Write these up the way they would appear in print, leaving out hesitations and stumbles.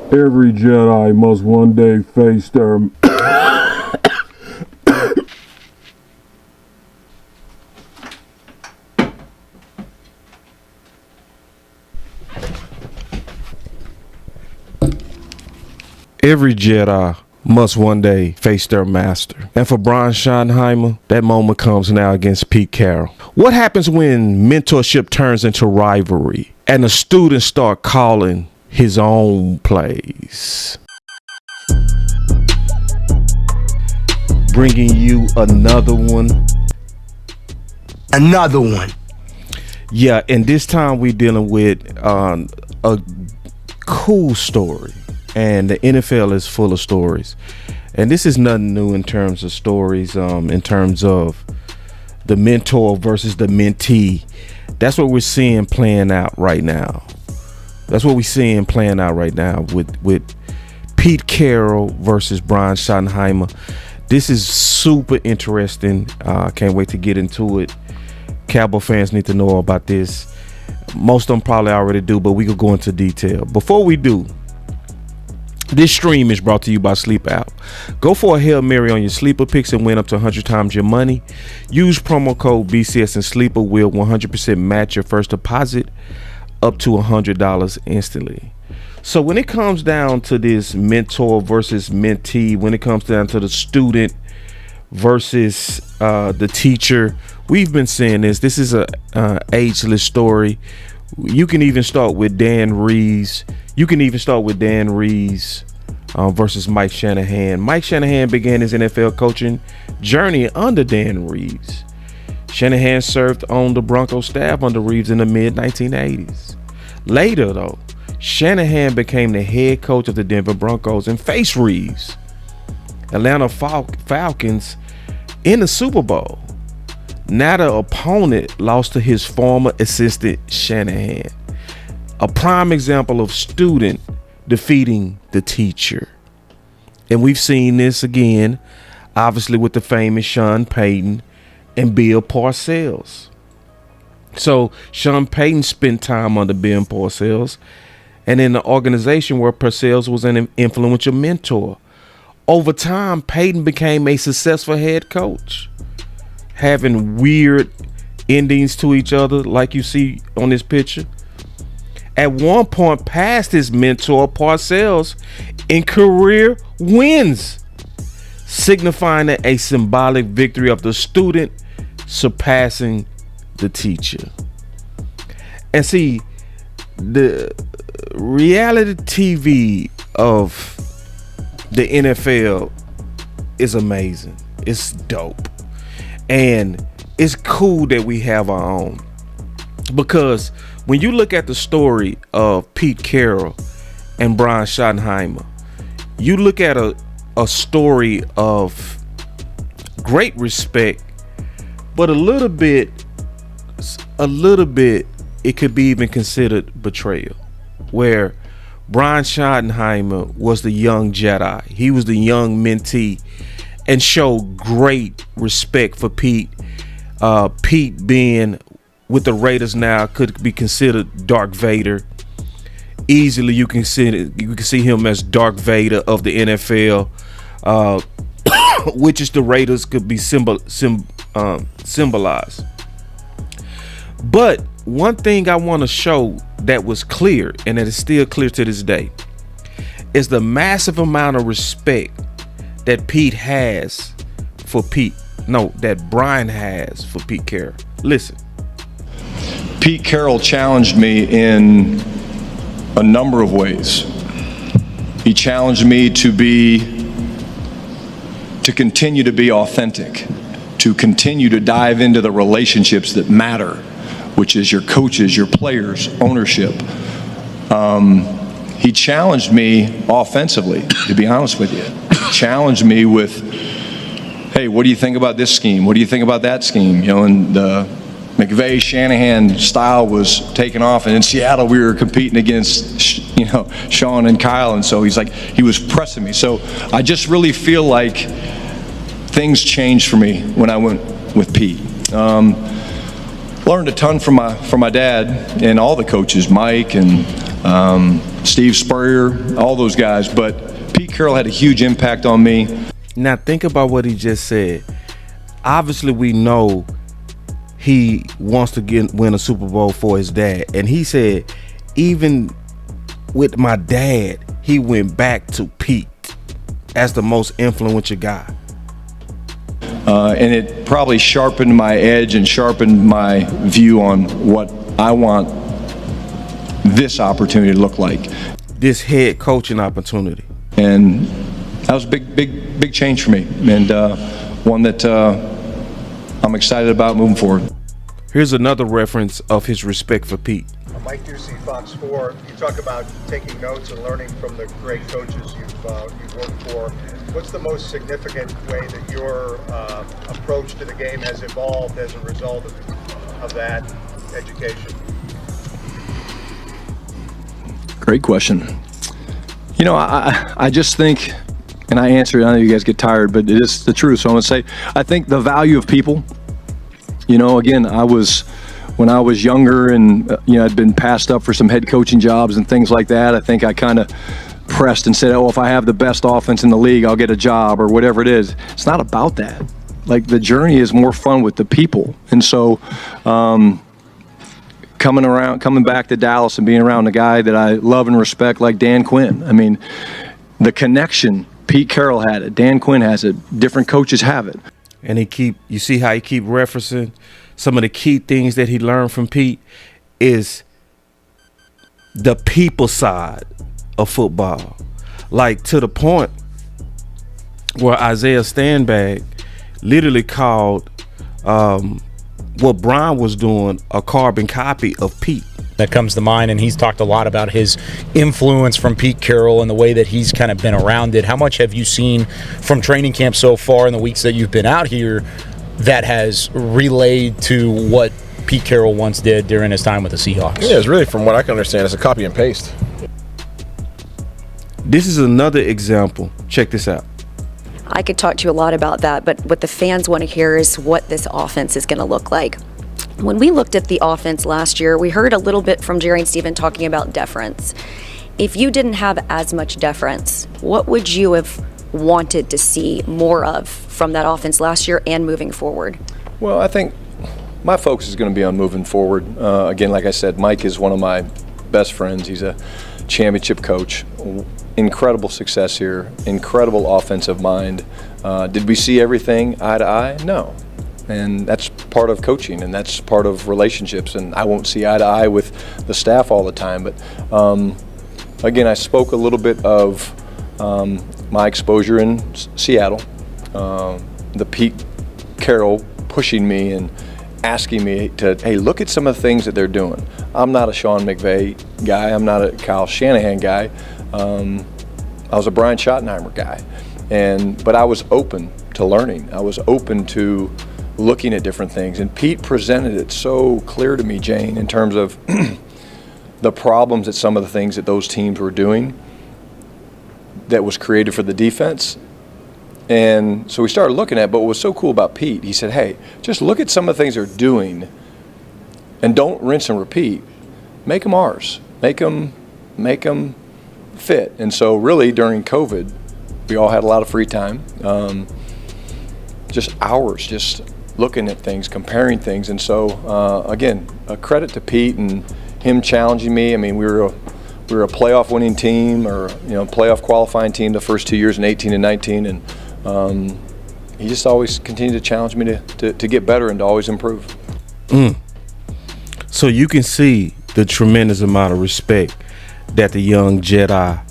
Every Jedi must one day face their... Every Jedi must one day face their master. And for Brian Schottenheimer, that moment comes now against Pete Carroll. What happens when mentorship turns into rivalry and the students start calling his own plays? Bringing you another one. Another one. Yeah, and this time we're dealing with a cool story. And the NFL is full of stories. And this is nothing new in terms of stories, in terms of the mentor versus the mentee. That's what we're seeing playing out right now. That's what we're seeing playing out right now with Pete Carroll versus Brian Schottenheimer. This is super interesting. Can't wait to get into it. Cowboy fans need to know about this. Most of them probably already do, but we could go into detail. Before we do, this stream is brought to you by Sleep Out. Go for a Hail Mary on your sleeper picks and win up to 100 times your money. Use promo code BCS and Sleeper will 100% match your first deposit up to $100 instantly. So when it comes down to this mentor versus mentee, when it comes down to the student versus the teacher, we've been saying this. This is a ageless story. You can even start with Dan Reeves. Versus Mike Shanahan. Mike Shanahan began his NFL coaching journey under Dan Reeves. Shanahan served on the Broncos staff under Reeves in the mid-1980s. Later, though, Shanahan became the head coach of the Denver Broncos and faced Reeves, Atlanta Falcons, in the Super Bowl. Now the opponent lost to his former assistant Shanahan. A prime example of student defeating the teacher. And we've seen this again, obviously, with the famous Sean Payton and Bill Parcells. So Sean Payton spent time under Bill Parcells and in the organization where Parcells was an influential mentor. Over time, Payton became a successful head coach, having weird endings to each other like you see on this picture. At one point passed his mentor Parcells in career wins, signifying a symbolic victory of the student surpassing the teacher. And see, the reality TV of the NFL is amazing. It's dope. And it's cool that we have our own, because when you look at the story of Pete Carroll and Brian Schottenheimer, you look at a story of great respect, but a little bit, it could be even considered betrayal, where Brian Schottenheimer was the young Jedi. He was the young mentee and showed great respect for Pete. Pete being with the Raiders now could be considered Darth Vader. Easily you can see him as Darth Vader of the NFL, which is the Raiders could be symbolized. But one thing I want to show that was clear, and that is still clear to this day, is the massive amount of respect that that Brian has for Pete Carroll. Listen. Pete Carroll challenged me in a number of ways. He challenged me to continue to be authentic, to continue to dive into the relationships that matter, which is your coaches, your players, ownership. He challenged me offensively, to be honest with you. He challenged me with, hey, what do you think about this scheme? What do you think about that scheme? You know, and the McVay Shanahan style was taking off, and in Seattle we were competing against, Sean and Kyle, and so he was pressing me. So I just really feel like things changed for me when I went with Pete. Learned a ton from my dad and all the coaches, Mike and Steve Spurrier, all those guys. But Pete Carroll had a huge impact on me. Now think about what he just said. Obviously, we know he wants to win a Super Bowl for his dad. And he said, even with my dad, he went back to Pete as the most influential guy. And it probably sharpened my edge and sharpened my view on what I want this opportunity to look like. This head coaching opportunity. And that was a big change for me, and one that I'm excited about moving forward. Here's another reference of his respect for Pete. Mike Ducey, Fox 4, you talk about taking notes and learning from the great coaches you've worked for. What's the most significant way that your approach to the game has evolved as a result of that education? Great question. You know, I just think, and I answer it, I know you guys get tired, but it is the truth. So I'm gonna say, I think the value of people, you know, again, when I was younger and, I'd been passed up for some head coaching jobs and things like that, I think I kind of pressed and said, oh, if I have the best offense in the league, I'll get a job or whatever it is. It's not about that. Like, the journey is more fun with the people. And so, coming back to Dallas and being around a guy that I love and respect like Dan Quinn. I mean, the connection Pete Carroll had it, Dan Quinn has it, different coaches have it. And you see how he keep referencing some of the key things that he learned from Pete is the people side of football. Like, to the point where Isaiah Stanback literally called what Brian was doing a carbon copy of Pete. That comes to mind, and he's talked a lot about his influence from Pete Carroll and the way that he's kind of been around it. How much have you seen from training camp so far in the weeks that you've been out here that has relayed to what Pete Carroll once did during his time with the Seahawks? Yeah, it's really, from what I can understand, it's a copy and paste. This is another example. Check this out. I could talk to you a lot about that, but what the fans want to hear is what this offense is going to look like. When we looked at the offense last year, we heard a little bit from Jerry and Steven talking about deference. If you didn't have as much deference, what would you have wanted to see more of from that offense last year and moving forward? Well, I think my focus is going to be on moving forward. Again, like I said, Mike is one of my best friends. He's a championship coach. Incredible success here, incredible offensive mind. Did we see everything eye to eye? No. And that's part of coaching, and that's part of relationships, and I won't see eye to eye with the staff all the time. But again, I spoke a little bit of my exposure in Seattle, the Pete Carroll pushing me and asking me to, hey, look at some of the things that they're doing. I'm not a Sean McVay guy. I'm not a Kyle Shanahan guy. I was a Brian Schottenheimer guy, but I was open to learning. I was open to looking at different things, and Pete presented it so clear to me, Jane, in terms of the problems that some of the things that those teams were doing that was created for the defense. And so we started looking at, but what was so cool about Pete, he said, hey, just look at some of the things they're doing and don't rinse and repeat. Make them ours. Make them fit. And so really during COVID, we all had a lot of free time, just hours, just looking at things, comparing things. And so again, a credit to Pete and him challenging me. I mean, we were a playoff winning team, or playoff qualifying team the first 2 years in 18 and 19, and he just always continued to challenge me to get better and to always improve. So you can see the tremendous amount of respect that the young Jedi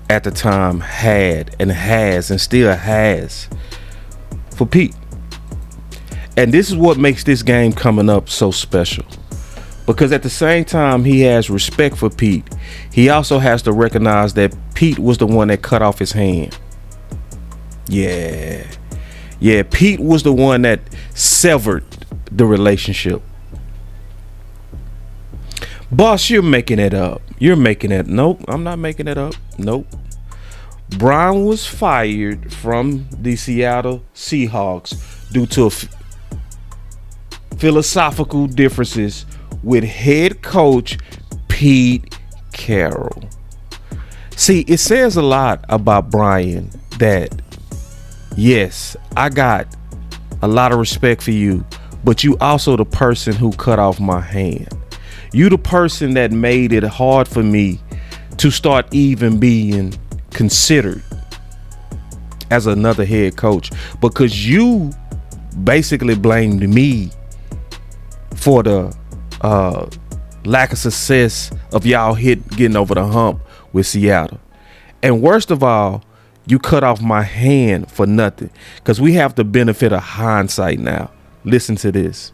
at the time had and has and still has for Pete. And this is what makes this game coming up so special. Because at the same time he has respect for Pete, he also has to recognize that Pete was the one that cut off his hand. Yeah, Pete was the one that severed the relationship. Boss, you're making it up. You're making it. Nope, I'm not making it up. Nope. Brian was fired from the Seattle Seahawks due to philosophical differences with head coach Pete Carroll. See, it says a lot about Brian that, yes, I got a lot of respect for you, but you also the person who cut off my hand. You the person that made it hard for me to start even being considered as another head coach, because you basically blamed me for the lack of success of y'all getting over the hump with Seattle. And worst of all, you cut off my hand for nothing, because we have the benefit of hindsight now. Listen to this.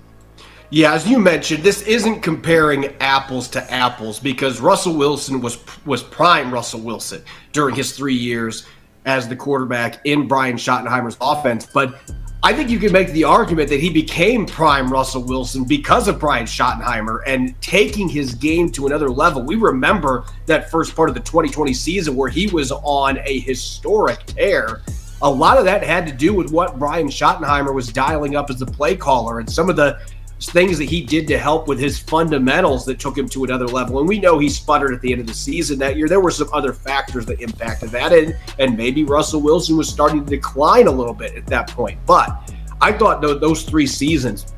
Yeah, as you mentioned, this isn't comparing apples to apples, because Russell Wilson was prime Russell Wilson during his 3 years as the quarterback in Brian Schottenheimer's offense. But I think you could make the argument that he became prime Russell Wilson because of Brian Schottenheimer and taking his game to another level. We remember that first part of the 2020 season where he was on a historic tear. A lot of that had to do with what Brian Schottenheimer was dialing up as the play caller and some of the things that he did to help with his fundamentals that took him to another level. And we know he sputtered at the end of the season that year. There were some other factors that impacted that, and maybe Russell Wilson was starting to decline a little bit at that point. But I thought those 3 seasons,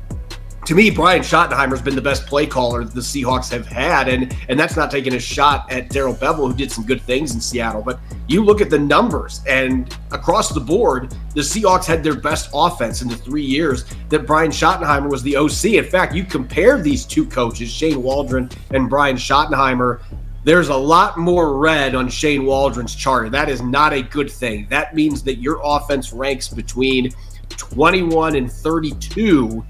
to me, Brian Schottenheimer's been the best play caller the Seahawks have had, and that's not taking a shot at Darrell Bevell, who did some good things in Seattle. But you look at the numbers, and across the board, the Seahawks had their best offense in the 3 years that Brian Schottenheimer was the OC. In fact, you compare these two coaches, Shane Waldron and Brian Schottenheimer, there's a lot more red on Shane Waldron's chart. That is not a good thing. That means that your offense ranks between 21 and 32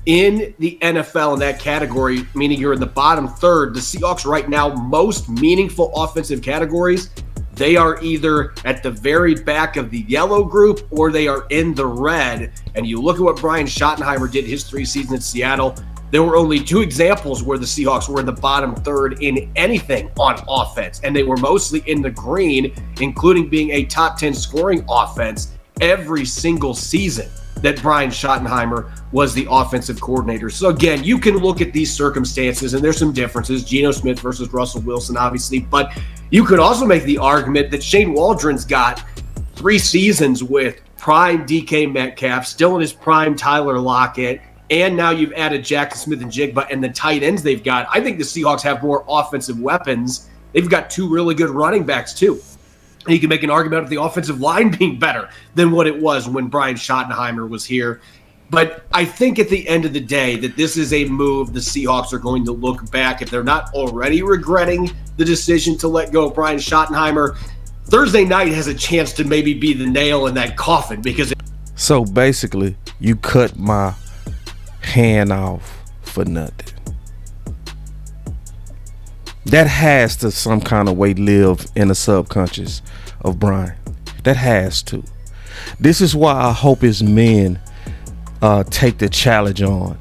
in the NFL in that category, meaning you're in the bottom third. The Seahawks right now, most meaningful offensive categories, they are either at the very back of the yellow group or they are in the red. And you look at what Brian Schottenheimer did his 3 seasons in Seattle, there were only 2 examples where the Seahawks were in the bottom third in anything on offense, and they were mostly in the green, including being a top 10 scoring offense every single season that Brian Schottenheimer was the offensive coordinator. So again, you can look at these circumstances, and there's some differences, Geno Smith versus Russell Wilson, obviously, but you could also make the argument that Shane Waldron's got 3 seasons with prime DK Metcalf, still in his prime Tyler Lockett, and now you've added Jackson Smith and Jigba and the tight ends they've got. I think the Seahawks have more offensive weapons. They've got 2 really good running backs too. And you can make an argument of the offensive line being better than what it was when Brian Schottenheimer was here. But I think at the end of the day that this is a move the Seahawks are going to look back, if they're not already regretting the decision to let go of Brian Schottenheimer. Thursday night has a chance to maybe be the nail in that coffin, because So basically, you cut my hand off for nothing. That has to some kind of way live in the subconscious of Brian. That has to. This is why I hope his men take the challenge on.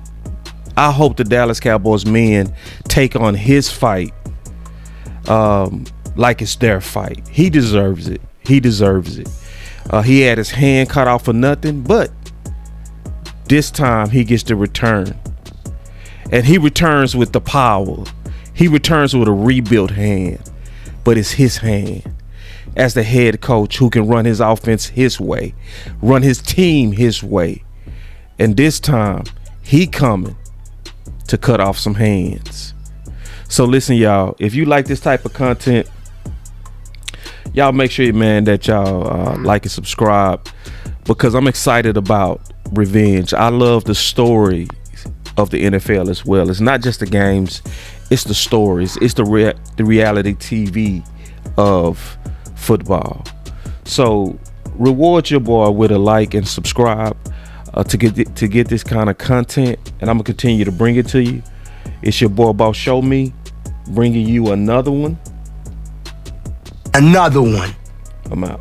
I hope the Dallas Cowboys men take on his fight like it's their fight. He deserves it. He deserves it. He had his hand cut off for nothing, but this time he gets to return. And he returns with the power. He returns with a rebuilt hand, but it's his hand as the head coach who can run his offense his way, run his team his way. And this time, he coming to cut off some hands. So listen, y'all, if you like this type of content, y'all make sure, man, that y'all like and subscribe, because I'm excited about revenge. I love the story of the NFL as well. It's not just the games, it's the stories, it's the reality TV of football. So reward your boy with a like and subscribe to get this kind of content, and I'm gonna continue to bring it to you. It's your boy Boss Show Me, bringing you another one. Another one. I'm out.